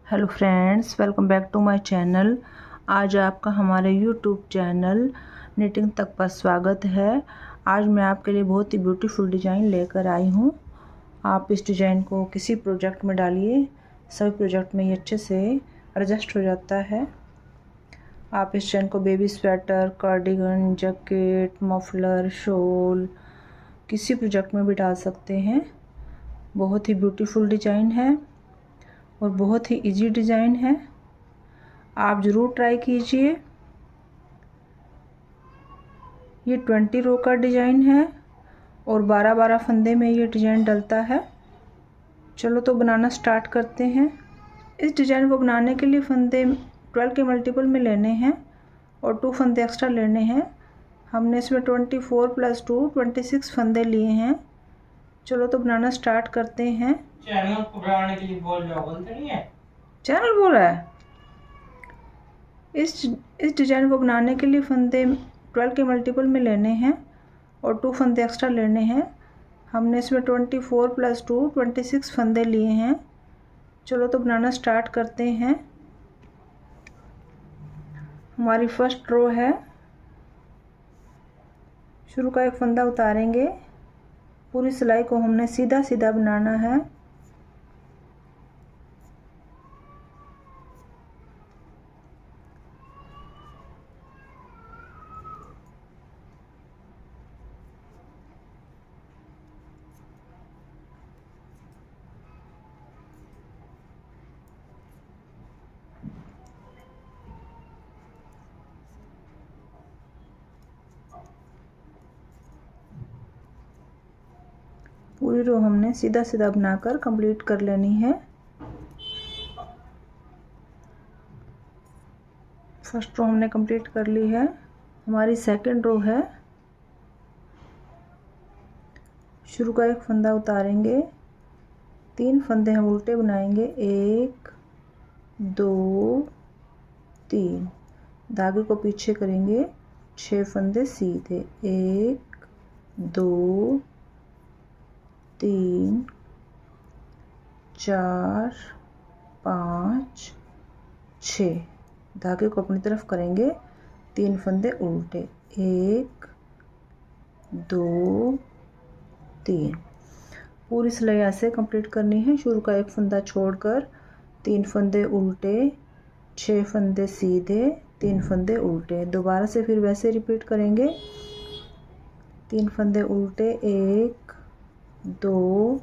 Hello friends, welcome back to my channel. आज आपका हमारे यूट्यूब चैनल निटिंग तक पर स्वागत है। आज मैं आपके लिए बहुत ही ब्यूटीफुल डिज़ाइन लेकर आई हूँ। आप इस डिज़ाइन को किसी प्रोजेक्ट में डालिए, सभी प्रोजेक्ट में ये अच्छे से एडजस्ट हो जाता है। आप इस डिज़ाइन को baby sweater, cardigan, jacket, muffler, shawl किसी प्रोजेक्ट में भी डाल सकते हैं। बहुत ही ब्यूटीफुल डिज़ाइन है और बहुत ही इजी डिज़ाइन है। आप ज़रूर ट्राई कीजिए। ये 20 रो का डिज़ाइन है और 12-12 फंदे में ये डिज़ाइन डलता है। चलो तो बनाना स्टार्ट करते हैं। इस डिज़ाइन को बनाने के लिए फंदे 12 के मल्टीपल में लेने हैं और 2 फंदे एक्स्ट्रा लेने हैं। हमने इसमें 24 + 2 26 फंदे लिए हैं। चलो तो बनाना स्टार्ट करते हैं। चैनल को बनाने के लिए बोल रहा बोलते नहीं है, चैनल बोल रहा है। इस डिज़ाइन को बनाने के लिए फंदे 12 के मल्टीपल में लेने हैं और 2 फंदे एक्स्ट्रा लेने हैं। हमने इसमें 24 + 2 26 फंदे लिए हैं। चलो तो बनाना स्टार्ट करते हैं। हमारी फर्स्ट रो है। शुरू का एक फंदा उतारेंगे। पूरी सिलाई को हमने सीधा सीधा बनाना है। पूरी रो हमने सीधा सीधा बनाकर कंप्लीट कर लेनी है। फर्स्ट रो हमने कंप्लीट कर ली है। हमारी सेकंड रो है। शुरू का एक फंदा उतारेंगे। 3 फंदे हम उल्टे बनाएंगे। 1 2 3। धागे को पीछे करेंगे। 6 फंदे सीधे। 1 2 3 4 5 6। धागे को अपनी तरफ करेंगे। 3 फंदे उल्टे। 1 2 3। पूरी सिलाई ऐसे कंप्लीट करनी है। शुरू का एक फंदा छोड़कर 3 फंदे उल्टे, 6 फंदे सीधे, 3 फंदे उल्टे। दोबारा से फिर वैसे रिपीट करेंगे। 3 फंदे उल्टे। 1 2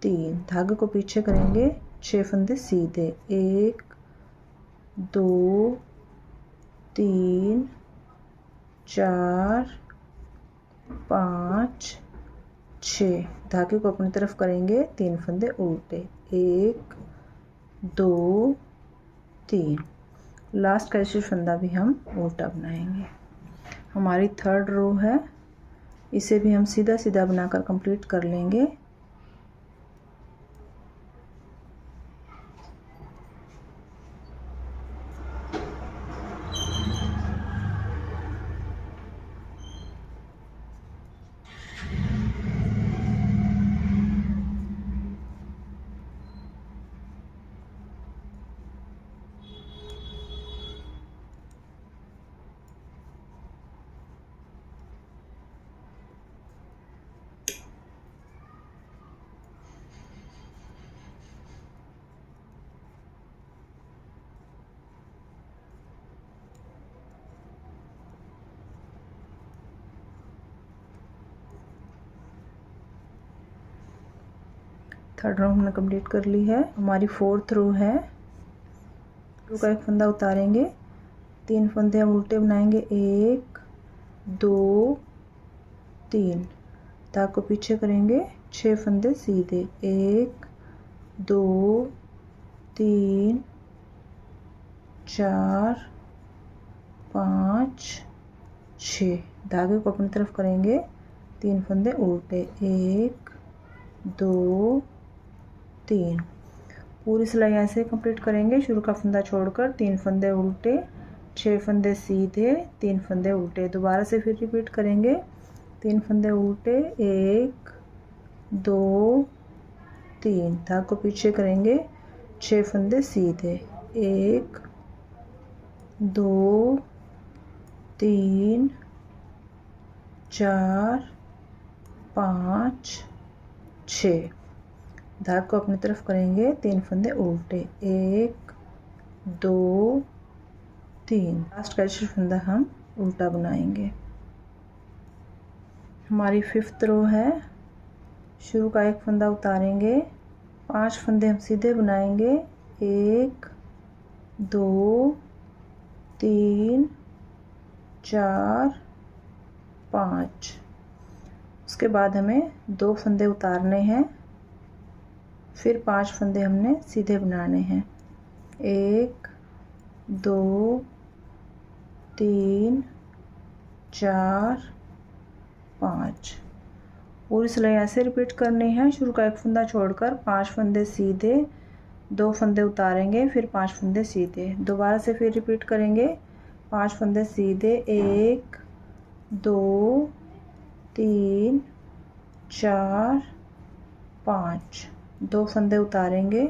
3। धागे को पीछे करेंगे। 6 फंदे सीधे। 1 2 3 4 5 6। धागे को अपनी तरफ करेंगे। 3 फंदे उल्टे। 1 2 3। लास्ट का इसी फंदा भी हम उल्टा बनाएंगे। हमारी थर्ड रो है। इसे भी हम सीधा सीधा बनाकर कंप्लीट कर लेंगे। थर्ड रो हमने कंप्लीट कर ली है। हमारी फोर्थ रो है। रो का एक फंदा उतारेंगे। 3 फंदे हम उल्टे बनाएंगे। 1 2 3। धागे को पीछे करेंगे। 6 फंदे सीधे। 1 2 3 4 5 6। धागे को अपनी तरफ करेंगे। 3 फंदे उल्टे। 1 2 3। पूरी सिलाई ऐसे कंप्लीट करेंगे। शुरू का फंदा छोड़कर 3 फंदे उल्टे, 6 फंदे सीधे, 3 फंदे उल्टे। दोबारा से फिर रिपीट करेंगे। 3 फंदे उल्टे। 1 2 3। धागे को पीछे करेंगे। 6 फंदे सीधे, 1 2 3 4 5 6। धागे को अपनी तरफ करेंगे, 3 फंदे उल्टे, 1 2 3। लास्ट का फंदा हम उल्टा बनाएंगे। हमारी 5th रो है। शुरू का एक फंदा उतारेंगे, 5 फंदे हम सीधे बनाएंगे, 1 2 3 4 5। उसके बाद हमें 2 फंदे उतारने हैं, फिर 5 फंदे हमने सीधे बनाने हैं, 1 2 3 4 5। पूरी सिलाई ऐसे रिपीट करनी है। शुरू का एक फंदा छोड़कर 5 फंदे सीधे, 2 फंदे उतारेंगे, फिर 5 फंदे सीधे। दोबारा से फिर रिपीट करेंगे, 5 फंदे सीधे, 1 2 3 4 5। 2 फंदे उतारेंगे,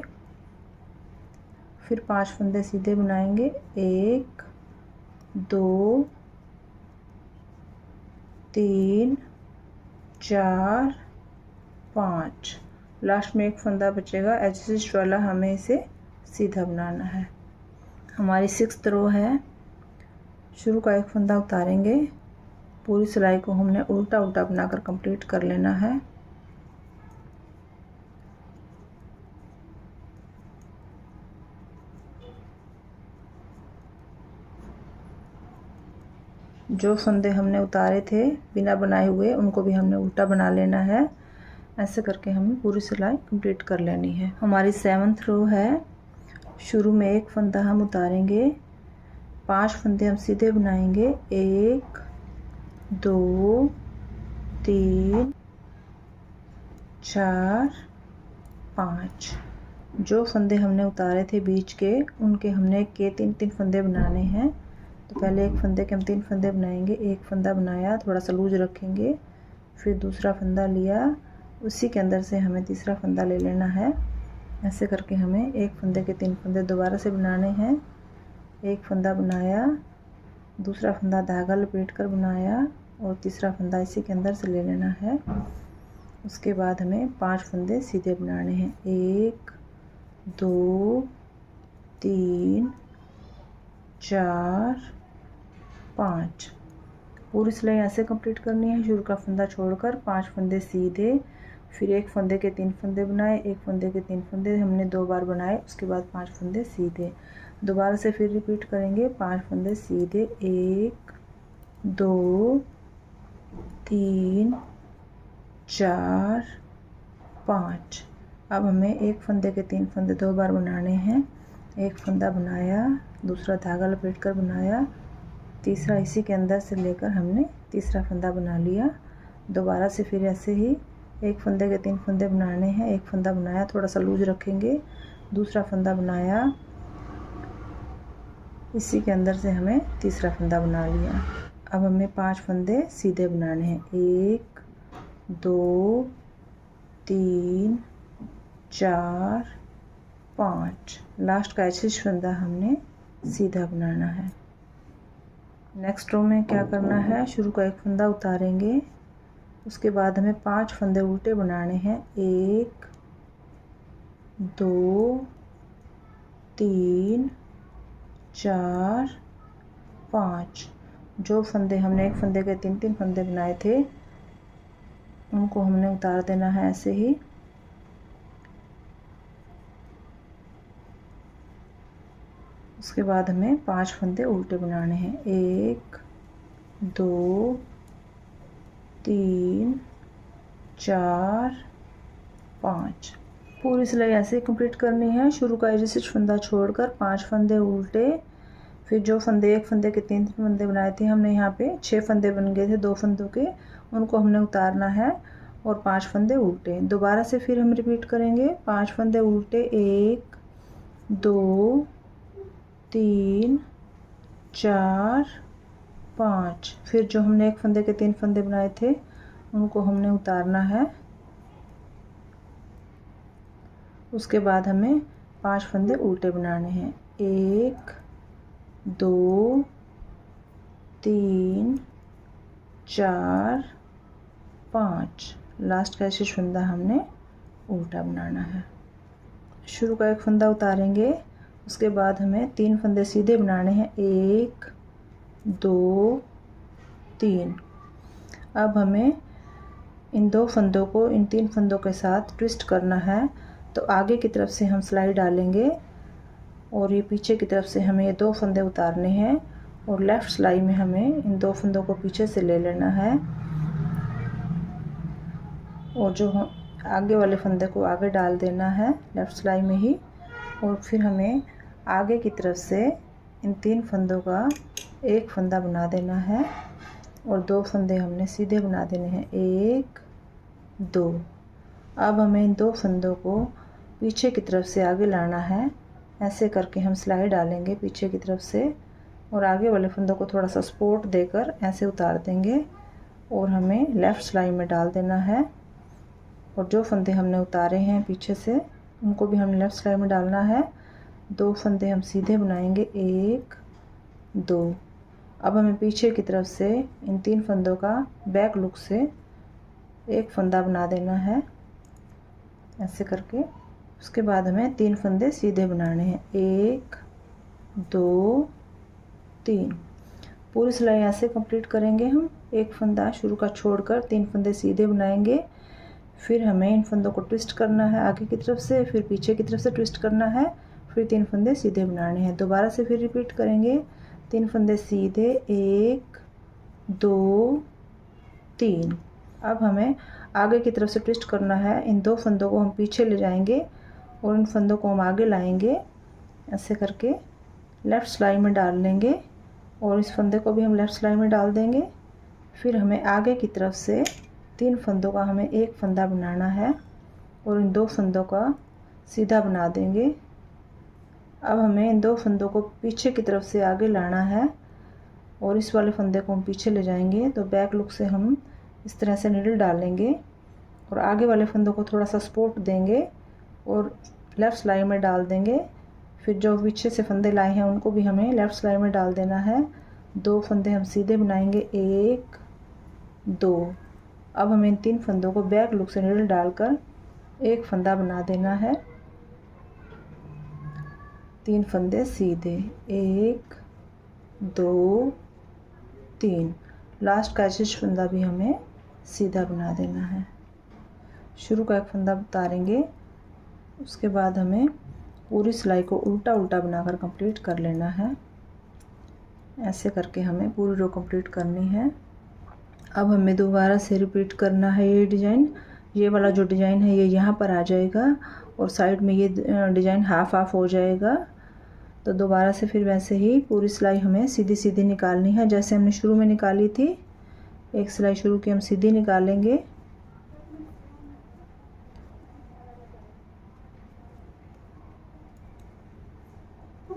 फिर 5 फंदे सीधे बनाएंगे, 1 2 3 4 5। लास्ट में एक फंदा बचेगा, ऐसे वाला हमें इसे सीधा बनाना है। हमारी 6th रो है। शुरू का एक फंदा उतारेंगे, पूरी सिलाई को हमने उल्टा उल्टा बनाकर कंप्लीट कर लेना है। जो फंदे हमने उतारे थे बिना बनाए हुए, उनको भी हमने उल्टा बना लेना है। ऐसे करके हमें पूरी सिलाई कंप्लीट कर लेनी है। हमारी 7th रो है। शुरू में एक फंदा हम उतारेंगे, 5 फंदे हम सीधे बनाएंगे, 1 2 3 4 5। जो फंदे हमने उतारे थे बीच के, उनके हमने 3 फंदे बनाने हैं। तो पहले एक फंदे के हम 3 फंदे बनाएंगे। एक फंदा बनाया, थोड़ा सा लूज रखेंगे, फिर दूसरा फंदा लिया, उसी के अंदर से हमें तीसरा फंदा ले लेना है। ऐसे करके हमें एक फंदे के 3 फंदे दोबारा से बनाने हैं। एक फंदा बनाया, दूसरा फंदा धागा लपेट कर बनाया, और तीसरा फंदा इसी के अंदर से ले लेना है। उसके बाद हमें 5 फंदे सीधे बनाने हैं, 1 2 3 4 5। पूरी सिलाई ऐसे कंप्लीट करनी है। शुरू का फंदा छोड़कर 5 फंदे सीधे, फिर एक फंदे के 3 फंदे बनाए, एक फंदे के 3 फंदे हमने 2 बार बनाए। उसके बाद 5 फंदे सीधे। दोबारा से फिर रिपीट करेंगे, 5 फंदे सीधे, 1 2 3 4 5। अब हमें एक फंदे के 3 फंदे 2 बार बनाने हैं। एक फंदा बनाया, दूसरा धागा लपेट कर बनाया, तीसरा इसी के अंदर से लेकर हमने तीसरा फंदा बना लिया। दोबारा से फिर ऐसे ही एक फंदे के 3 फंदे बनाने हैं। एक फंदा बनाया, थोड़ा सा लूज रखेंगे, दूसरा फंदा बनाया, इसी के अंदर से हमें तीसरा फंदा बना लिया। अब हमें 5 फंदे सीधे बनाने हैं, 1 2 3 4 5। लास्ट का ऐसे फंदा हमने सीधा बनाना है। नेक्स्ट रो में क्या करना है, शुरू का एक फंदा उतारेंगे, उसके बाद हमें 5 फंदे उल्टे बनाने हैं, 1 2 3 4 5। जो फंदे हमने एक फंदे के 3 फंदे बनाए थे, उनको हमने उतार देना है ऐसे ही। उसके बाद हमें 5 फंदे उल्टे बनाने हैं, 1 2 3 4 5। पूरी सिलाई ऐसे ही कंप्लीट करनी है। शुरू का जैसे फंदा छोड़कर 5 फंदे उल्टे, फिर जो फंदे एक फंदे के 3 फंदे बनाए थे, हमने यहाँ पे 6 फंदे बन गए थे 2 फंदों के, उनको हमने उतारना है, और 5 फंदे उल्टे। दोबारा से फिर हम रिपीट करेंगे, 5 फंदे उल्टे, 1 2 3 4 5। फिर जो हमने एक फंदे के 3 फंदे बनाए थे, उनको हमने उतारना है। उसके बाद हमें 5 फंदे उल्टे बनाने हैं। 1 2 3 4 5। लास्ट का शेष फंदा हमने उल्टा बनाना है। शुरू का एक फंदा उतारेंगे, उसके बाद हमें 3 फंदे सीधे बनाने हैं। 1 2 3। अब हमें इन 2 फंदों को इन 3 फंदों के साथ ट्विस्ट करना है। तो आगे की तरफ से हम सिलाई डालेंगे और ये पीछे की तरफ से हमें ये 2 फंदे उतारने हैं और लेफ़्ट सिलाई में हमें इन 2 फंदों को पीछे से ले लेना है और जो आगे वाले फंदे को आगे डाल देना है लेफ़्ट सिलाई में ही। और फिर हमें आगे की तरफ से इन 3 फंदों का एक फंदा बना देना है और 2 फंदे हमने सीधे बना देने हैं। 1 2। अब हमें इन 2 फंदों को पीछे की तरफ से आगे लाना है। ऐसे करके हम सिलाई डालेंगे पीछे की तरफ से और आगे वाले फंदों को थोड़ा सा सपोर्ट देकर ऐसे उतार देंगे और हमें लेफ़्ट सिलाई में डाल देना है। और जो फंदे हमने उतारे हैं पीछे से उनको भी हमने लेफ़्ट सिलाई में डालना है। 2 फंदे हम सीधे बनाएंगे। 1 2। अब हमें पीछे की तरफ से इन 3 फंदों का बैक लुक से एक फंदा बना देना है ऐसे करके। उसके बाद हमें 3 फंदे सीधे बनाने हैं। 1 2 3। पूरी सिलाई ऐसे कंप्लीट करेंगे हम। एक फंदा शुरू का छोड़कर 3 फंदे सीधे बनाएंगे। फिर हमें इन फंदों को ट्विस्ट करना है आगे की तरफ से, फिर पीछे की तरफ से ट्विस्ट करना है, फिर 3 फंदे सीधे बनाने हैं। दोबारा से फिर रिपीट करेंगे। 3 फंदे सीधे। 1 2 3। अब हमें आगे की तरफ से ट्विस्ट करना है। इन 2 फंदों को हम पीछे ले जाएंगे और इन फंदों को हम आगे लाएंगे ऐसे करके लेफ़्ट सिलाई में डाल लेंगे और इस फंदे को भी हम लेफ़्ट सिलाई में डाल देंगे। फिर हमें आगे की तरफ से 3 फंदों का हमें एक फंदा बनाना है और इन 2 फंदों का सीधा बना देंगे। अब हमें इन 2 फंदों को पीछे की तरफ से आगे लाना है और इस वाले फंदे को हम पीछे ले जाएंगे। तो बैक लुक से हम इस तरह से नीडल डालेंगे और आगे वाले फंदों को थोड़ा सा सपोर्ट देंगे और लेफ़्ट सिलाई में डाल देंगे। फिर जो पीछे से फंदे लाए हैं उनको भी हमें लेफ़्ट सिलाई में डाल देना है। 2 फंदे हम सीधे बनाएंगे। 1 2। अब हमें इन 3 फंदों को बैक लुक से नीडल डालकर एक फंदा बना देना है। 3 फंदे सीधे। 1 2 3। लास्ट का शेष फंदा भी हमें सीधा बना देना है। शुरू का एक फंदा उतारेंगे, उसके बाद हमें पूरी सिलाई को उल्टा उल्टा बनाकर कंप्लीट कर लेना है। ऐसे करके हमें पूरी रो कंप्लीट करनी है। अब हमें दोबारा से रिपीट करना है ये डिज़ाइन। ये वाला जो डिज़ाइन है ये यहाँ पर आ जाएगा और साइड में ये डिज़ाइन हाफ हाफ हो जाएगा। तो दोबारा से फिर वैसे ही पूरी सिलाई हमें सीधी सीधी निकालनी है जैसे हमने शुरू में निकाली थी। एक सिलाई शुरू की हम सीधी निकालेंगे।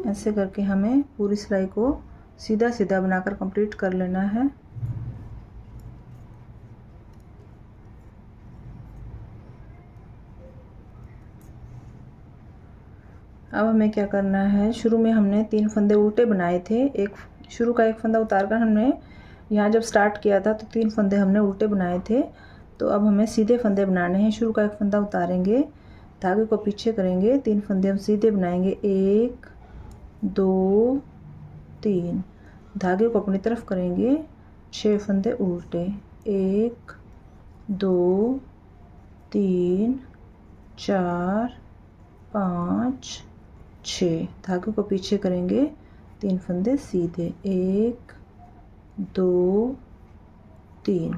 ऐसे करके हमें पूरी सिलाई को सीधा सीधा बनाकर कंप्लीट कर लेना है। अब हमें क्या करना है, शुरू में हमने 3 फंदे उल्टे बनाए थे। एक शुरू का एक फंदा उतारकर हमने यहाँ जब स्टार्ट किया था तो 3 फंदे हमने उल्टे बनाए थे। तो अब हमें सीधे फंदे बनाने हैं। शुरू का एक फंदा उतारेंगे, धागे को पीछे करेंगे, 3 फंदे हम सीधे बनाएंगे। 1 2 3। धागे को अपनी तरफ करेंगे, 6 फंदे उल्टे। 1 2 3 4 5 6। धागे को पीछे करेंगे, 3 फंदे सीधे। 1 2 3।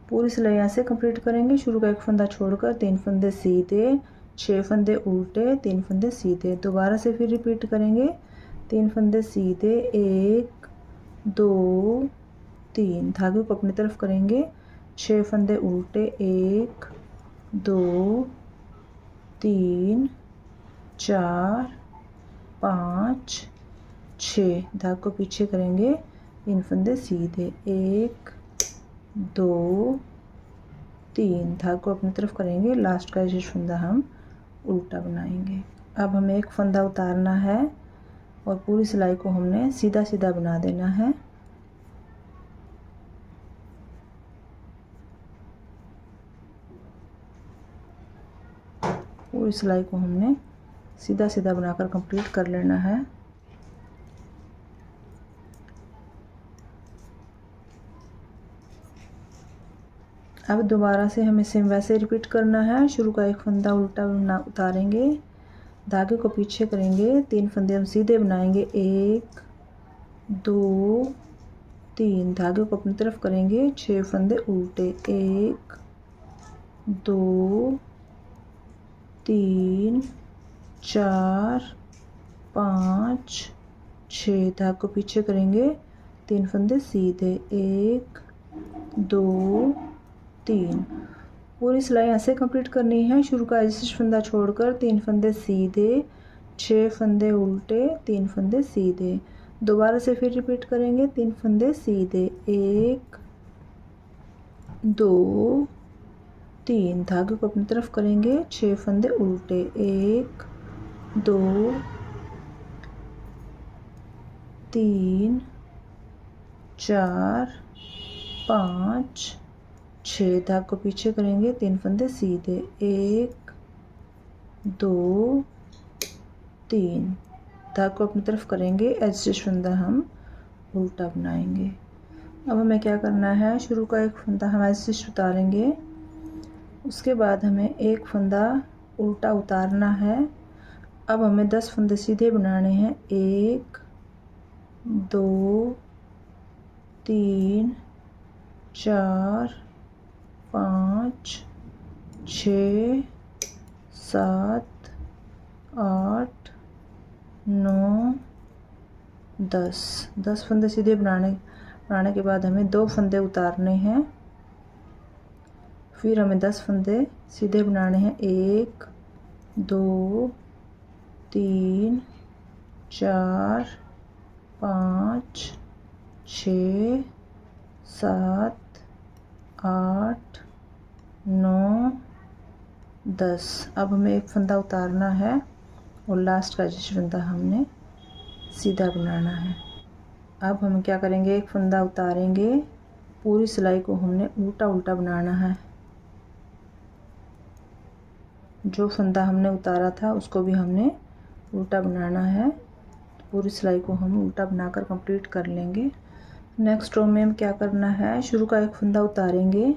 पूरी सिलाई यहाँ से कंप्लीट करेंगे। शुरू का एक फंदा छोड़कर 3 फंदे सीधे, 6 फंदे उल्टे, 3 फंदे सीधे। दोबारा से फिर रिपीट करेंगे। 3 फंदे सीधे। 1 2 3। धागे को अपनी तरफ करेंगे, 6 फंदे उल्टे। 1 2 3 4 5 6। धागे को पीछे करेंगे, 3 फंदे सीधे। 1 2 3। धागे को अपनी तरफ करेंगे। लास्ट का शेष फंदा हम उल्टा बनाएंगे। अब हमें एक फंदा उतारना है और पूरी सिलाई को हमने सीधा सीधा बना देना है। पूरी सिलाई को हमने सीधा सीधा बनाकर कंप्लीट कर लेना है। अब दोबारा से हमें सेम वैसे रिपीट करना है। शुरू का एक फंदा उल्टा उतारेंगे, धागे को पीछे करेंगे, 3 फंदे हम सीधे बनाएंगे, 1 2 3, धागे को अपनी तरफ करेंगे, 6 फंदे उल्टे, 1 2 3 4 5 6, धागे को पीछे करेंगे, 3 फंदे सीधे, 1 2 3। पूरी सिलाई ऐसे कंप्लीट करनी है। शुरू का एडजस्ट फंदा छोड़कर 3 फंदे सीधे, 6 फंदे उल्टे, 3 फंदे सीधे। दोबारा से फिर रिपीट करेंगे, 3 फंदे सीधे, 1 2 3, धागे को अपनी तरफ करेंगे, 6 फंदे उल्टे, 1 2 3 4 5 6, धागे को पीछे करेंगे, 3 फंदे सीधे, 1 2 3, धागे को अपनी तरफ करेंगे, एडजस्ट फंदा हम उल्टा बनाएंगे। अब हमें क्या करना है, शुरू का एक फंदा हम एडजस्ट उतारेंगे, उसके बाद हमें एक फंदा उल्टा उतारना है। अब हमें 10 फंदे सीधे बनाने हैं, 1 2 3 4 5 6 7 8 9 10 फंदे सीधे बनाने के बाद हमें 2 फंदे उतारने हैं। फिर हमें 10 फंदे सीधे बनाने हैं, 1 2 3 4 5 6 7 8 9 10। अब हमें एक फंदा उतारना है और लास्ट का एडजस्ट फंदा हमने सीधा बनाना है। अब हम क्या करेंगे, एक फंदा उतारेंगे, पूरी सिलाई को हमने उल्टा उल्टा बनाना है। जो फंदा हमने उतारा था उसको भी हमने उल्टा बनाना है। पूरी सिलाई को हम उल्टा बनाकर कंप्लीट कर लेंगे। नेक्स्ट रो में क्या करना है, शुरू का एक फंदा उतारेंगे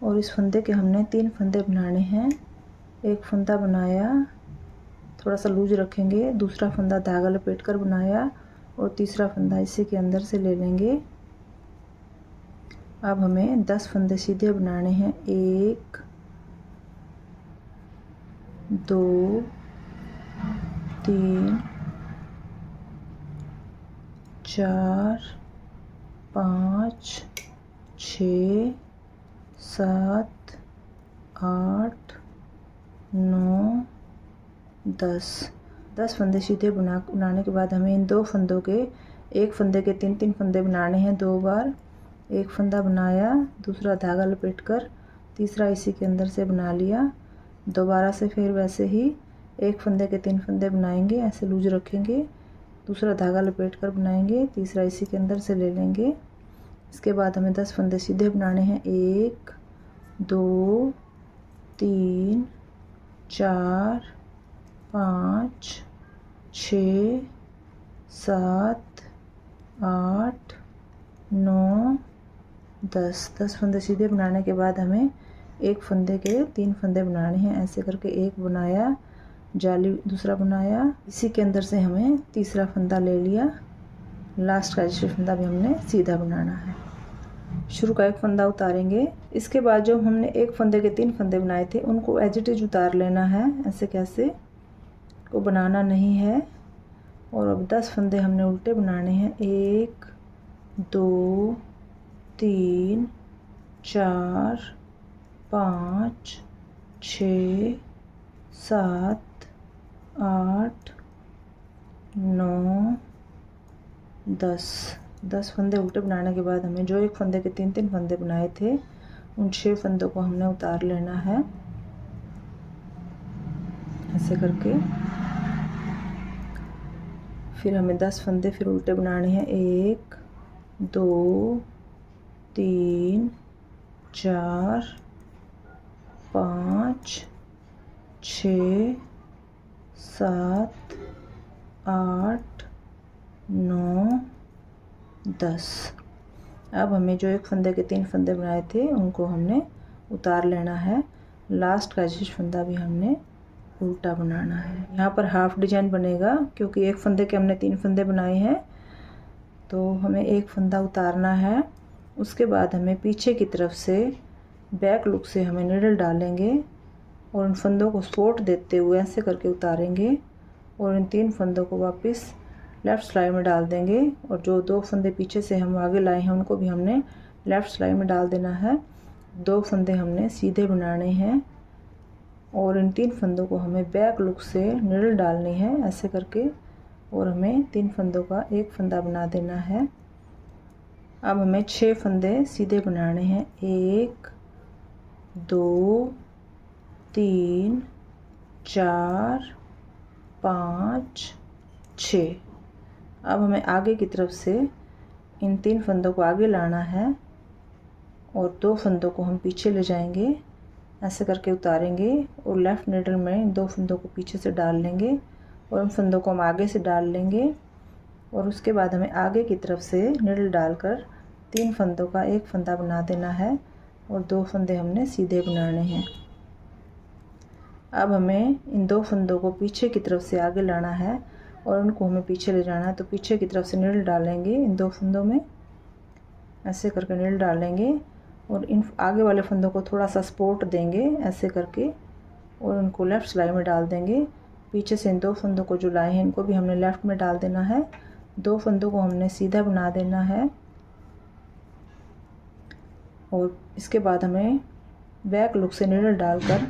और इस फंदे के हमने 3 फंदे बनाने हैं। एक फंदा बनाया, थोड़ा सा लूज रखेंगे, दूसरा फंदा धागा लपेट कर बनाया और तीसरा फंदा इसी के अंदर से ले लेंगे। अब हमें 10 फंदे सीधे बनाने हैं, 1 2 3 4 5 6 7 8 9 10 फंदे सीधे बनाने के बाद हमें इन 2 फंदों के, एक फंदे के 3 फंदे बनाने हैं 2 बार। एक फंदा बनाया, दूसरा धागा लपेटकर तीसरा इसी के अंदर से बना लिया। दोबारा से फिर वैसे ही एक फंदे के 3 फंदे बनाएंगे, ऐसे लूज रखेंगे, दूसरा धागा लपेट कर बनाएंगे, तीसरा इसी के अंदर से ले लेंगे। इसके बाद हमें 10 फंदे सीधे बनाने हैं, 1 2 3 4 5 6 7 8 9 10 फंदे सीधे बनाने के बाद हमें एक फंदे के 3 फंदे बनाने हैं। ऐसे करके एक बनाया, जाली दूसरा बनाया, इसी के अंदर से हमें तीसरा फंदा ले लिया। लास्ट का एडजस्ट फंदा भी हमने सीधा बनाना है। शुरू का एक फंदा उतारेंगे, इसके बाद जो हमने एक फंदे के 3 फंदे बनाए थे उनको एज इट इज उतार लेना है। ऐसे कैसे को बनाना नहीं है। और अब 10 फंदे हमने उल्टे बनाने हैं, 1 2 3 4 5 6 7 8 9 10 फंदे उल्टे बनाने के बाद हमें जो एक फंदे के 3 फंदे बनाए थे उन 6 फंदों को हमने उतार लेना है। ऐसे करके। फिर हमें 10 फंदे फिर उल्टे बनाने हैं। 1 2 3 4 5 6 7 8 9 10। अब हमें जो एक फंदे के 3 फंदे बनाए थे उनको हमने उतार लेना है। लास्ट का जिस फंदा भी हमने उल्टा बनाना है। यहाँ पर हाफ डिजाइन बनेगा क्योंकि एक फंदे के हमने 3 फंदे बनाए हैं, तो हमें एक फंदा उतारना है। उसके बाद हमें पीछे की तरफ से बैक लुक से हमें नीडल डालेंगे और उन फंदों को सपोर्ट देते हुए ऐसे करके उतारेंगे और इन 3 फंदों को वापस लेफ़्ट सिलाई में डाल देंगे। और जो 2 फंदे पीछे से हम आगे लाए हैं उनको भी हमने लेफ़्ट सिलाई में डाल देना है। 2 फंदे हमने सीधे बनाने हैं और इन 3 फंदों को हमें बैक लुक से नीडल डालनी है ऐसे करके, और हमें 3 फंदों का एक फंदा बना देना है। अब हमें 6 फंदे सीधे बनाने हैं। 1 2 3 4 5 6। अब हमें आगे की तरफ से इन 3 फंदों को आगे लाना है और 2 फंदों को हम पीछे ले जाएंगे, ऐसे करके उतारेंगे और लेफ़्ट नीडल में इन 2 फंदों को पीछे से डाल लेंगे और उन फंदों को हम आगे से डाल लेंगे। और उसके बाद हमें आगे की तरफ से नीडल डालकर 3 फंदों का एक फंदा बना देना है और 2 फंदे हमने सीधे बनाने हैं। अब हमें इन 2 फंदों को पीछे की तरफ से आगे लाना है और उनको हमें पीछे ले जाना है, तो पीछे की तरफ से नीडल डालेंगे इन 2 फंदों में, ऐसे करके नीडल डालेंगे और इन आगे वाले फंदों को थोड़ा सा सपोर्ट देंगे ऐसे करके और उनको लेफ़्ट सिलाई में डाल देंगे। पीछे से इन 2 फंदों को जो लाए हैं इनको भी हमने लेफ़्ट में डाल देना है। 2 फंदों को हमने सीधा बना देना है और इसके बाद हमें बैक लुक से नीडल डालकर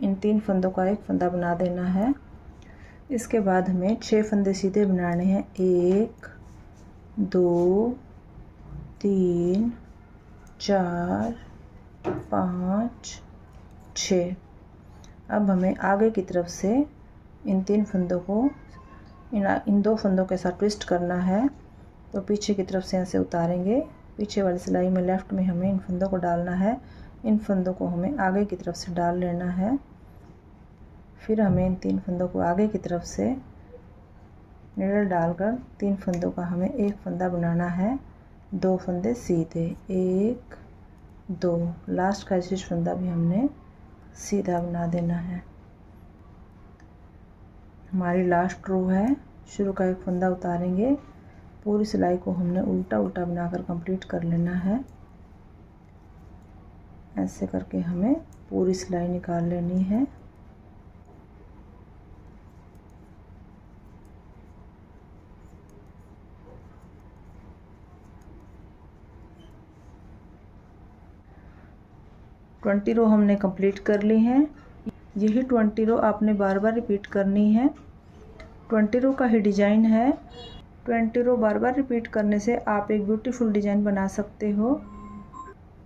इन 3 फंदों का एक फंदा बना देना है। इसके बाद हमें 6 फंदे सीधे बनाने हैं। 1 2 3 4 5 6। अब हमें आगे की तरफ से इन 3 फंदों को इन 2 फंदों के साथ ट्विस्ट करना है, तो पीछे की तरफ से ऐसे उतारेंगे। पीछे वाली सिलाई में लेफ़्ट में हमें इन फंदों को डालना है, इन फंदों को हमें आगे की तरफ से डाल लेना है। फिर हमें इन 3 फंदों को आगे की तरफ से नीडल डालकर 3 फंदों का हमें एक फंदा बनाना है। 2 फंदे सीधे, 1 2, लास्ट का शेष फंदा भी हमने सीधा बना देना है। हमारी लास्ट रो है। शुरू का एक फंदा उतारेंगे, पूरी सिलाई को हमने उल्टा उल्टा बनाकर कंप्लीट कर लेना है। ऐसे करके हमें पूरी सिलाई निकाल लेनी है। ट्वेंटी रो हमने कंप्लीट कर ली हैं। यही 20 रो आपने बार बार रिपीट करनी है। 20 रो का ही डिज़ाइन है। 20 रो बार बार रिपीट करने से आप एक ब्यूटीफुल डिज़ाइन बना सकते हो।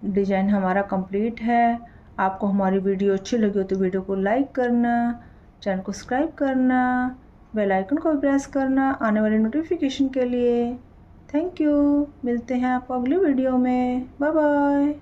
डिज़ाइन हमारा कंप्लीट है। आपको हमारी वीडियो अच्छी लगी हो तो वीडियो को लाइक करना, चैनल को सब्सक्राइब करना, बेल आइकन को प्रेस करना आने वाली नोटिफिकेशन के लिए। Thank you. मिलते हैं आपको अगली वीडियो में। Bye bye.